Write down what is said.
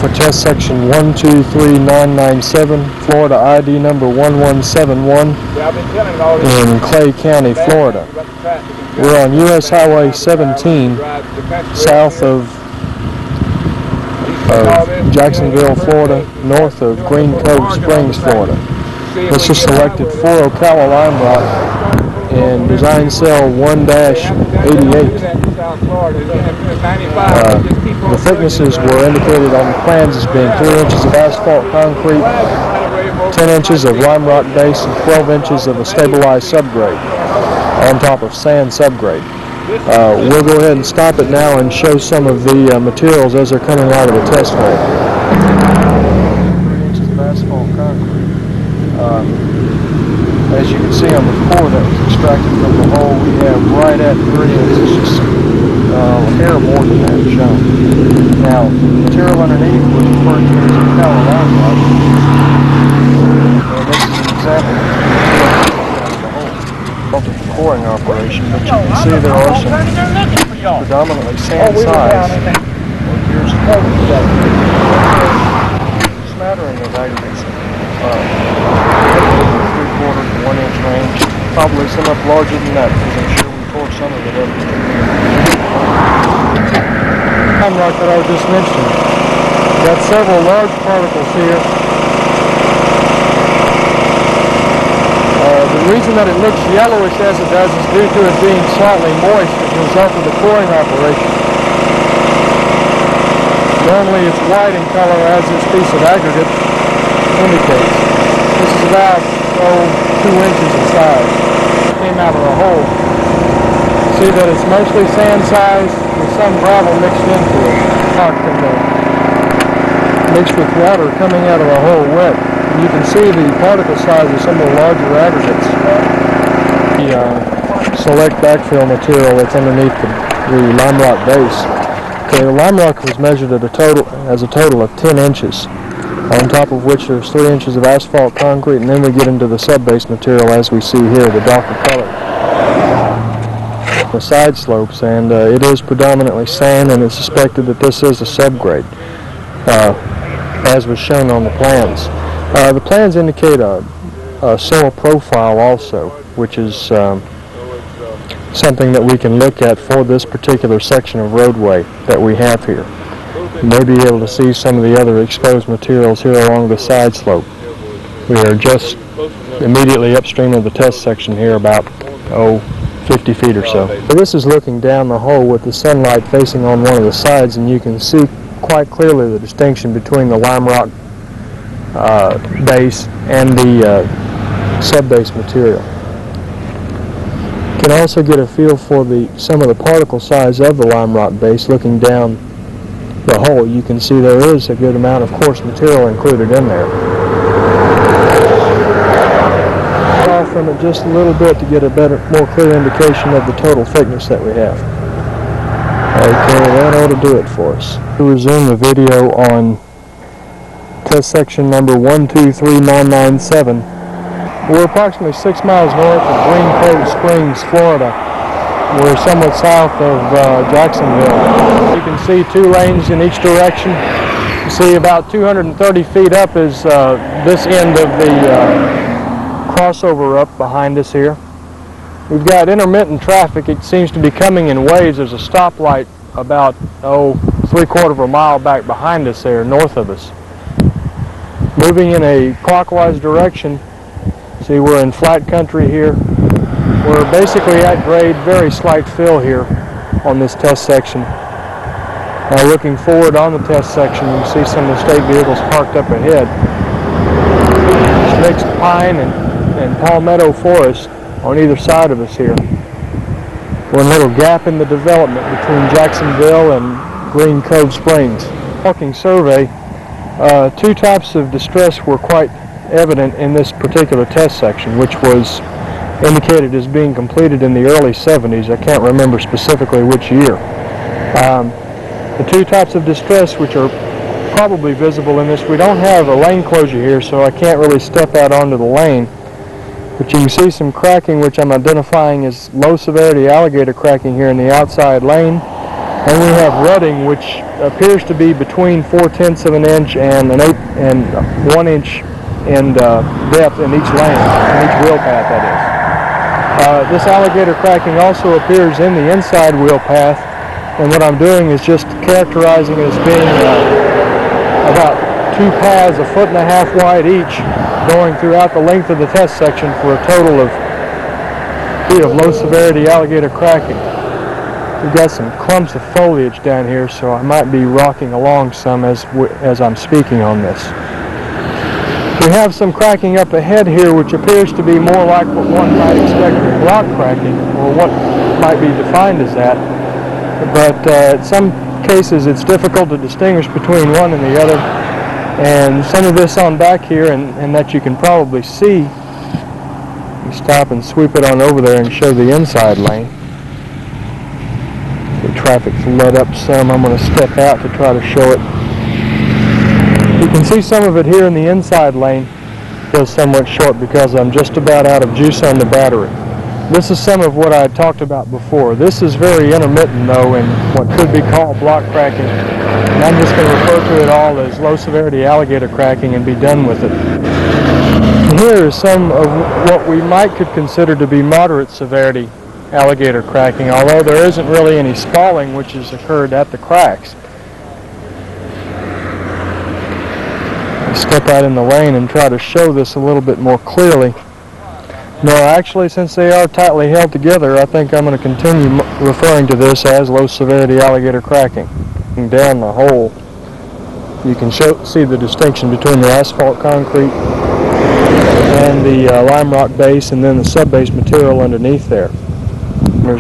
for test section 123997, Florida ID number 1171 in Clay County, Florida. We're on US Highway 17 south of Jacksonville, Florida, north of Green Cove Springs, Florida. This is selected 4 Ocala lime rock in design cell 1-88. The thicknesses were indicated on the plans as being 3 inches of asphalt concrete, 10 inches of lime rock base, and 12 inches of a stabilized subgrade on top of sand subgrade. We'll go ahead and stop it now and show some of the materials as they're coming out of the test hole. 3 inches of asphalt concrete. As you can see on the core that was extracted from the hole, we have right at 3 inches, just a hair more than that shown. Now, the material underneath was referred to as Ocala lime rock, and this is an example of the hole of the coring operation, but you can see there are some predominantly sand size. Here's a smattering of aggregates. 3/4 to 1 inch range, probably some up larger than that because I'm sure we tore some of it up. Lime rock that I was just mentioning. Got several large particles here. The reason that it looks yellowish as it does is due to it being slightly moist as a result of the coring operation. Normally it's white in color as this piece of aggregate indicates. This is about 2 inches in size. It came out of the hole. You see that it's mostly sand size with some gravel mixed into it. Mixed with water coming out of the hole wet. And you can see the particle size of some of the larger aggregates. The select backfill material that's underneath the lime rock base. Okay, the lime rock was measured at a total of 10 inches. On top of which there's 3 inches of asphalt concrete, and then we get into the sub-base material as we see here, the darker color. The side slopes, and it is predominantly sand, and it's suspected that this is a subgrade, as was shown on the plans. The plans indicate a soil profile also, which is something that we can look at for this particular section of roadway that we have here. You may be able to see some of the other exposed materials here along the side slope. We are just immediately upstream of the test section here, about 50 feet or so. This is looking down the hole with the sunlight facing on one of the sides, and you can see quite clearly the distinction between the lime rock base and the sub-base material. You can also get a feel for some of the particle size of the lime rock base looking down the hole. You can see there is a good amount of coarse material included in there. Draw from it just a little bit to get a more clear indication of the total thickness that we have. Okay, that ought to do it for us. We'll resume the video on test section number 123997. We're approximately 6 miles north of Green Cove Springs, Florida. We're somewhat south of Jacksonville. You can see 2 lanes in each direction. You see about 230 feet up is this end of the crossover up behind us here. We've got intermittent traffic. It seems to be coming in waves. There's a stoplight about 3/4 of a mile back behind us there, north of us. Moving in a clockwise direction, see we're in flat country here. We're basically at grade, very slight fill here on this test section. Now looking forward on the test section, you can see some of the state vehicles parked up ahead. It's mixed pine and palmetto forest on either side of us here. We're in a little gap in the development between Jacksonville and Green Cove Springs. Walking survey, 2 types of distress were quite evident in this particular test section, which was indicated as being completed in the early 70s. I can't remember specifically which year. The 2 types of distress which are probably visible in this, we don't have a lane closure here, so I can't really step out onto the lane. But you can see some cracking, which I'm identifying as low severity alligator cracking here in the outside lane. And we have rutting, which appears to be between 4/10 of an inch and 1 inch in depth in each lane, in each wheel path, that is. This alligator cracking also appears in the inside wheel path, and what I'm doing is just characterizing it as being about 2 paths 1.5 feet wide each, going throughout the length of the test section for a total of feet of low severity alligator cracking. We've got some clumps of foliage down here, so I might be rocking along some as I'm speaking on this. We have some cracking up ahead here, which appears to be more like what one might expect with block cracking, or what might be defined as that. But in some cases it's difficult to distinguish between one and the other. And some of this on back here, and that you can probably see. You stop and sweep it on over there and show the inside lane. The traffic's let up some. I'm going to step out to try to show it. You can see some of it here in the inside lane. Feels somewhat short because I'm just about out of juice on the battery. This is some of what I had talked about before. This is very intermittent though, in what could be called block cracking. And I'm just going to refer to it all as low severity alligator cracking and be done with it. Here is some of what we might could consider to be moderate severity alligator cracking, although there isn't really any spalling which has occurred at the cracks. I step out in the lane and try to show this a little bit more clearly. No, actually, since they are tightly held together, I think I'm going to continue referring to this as low severity alligator cracking. Down the hole, you can see the distinction between the asphalt concrete and the lime rock base, and then the sub-base material underneath there. There's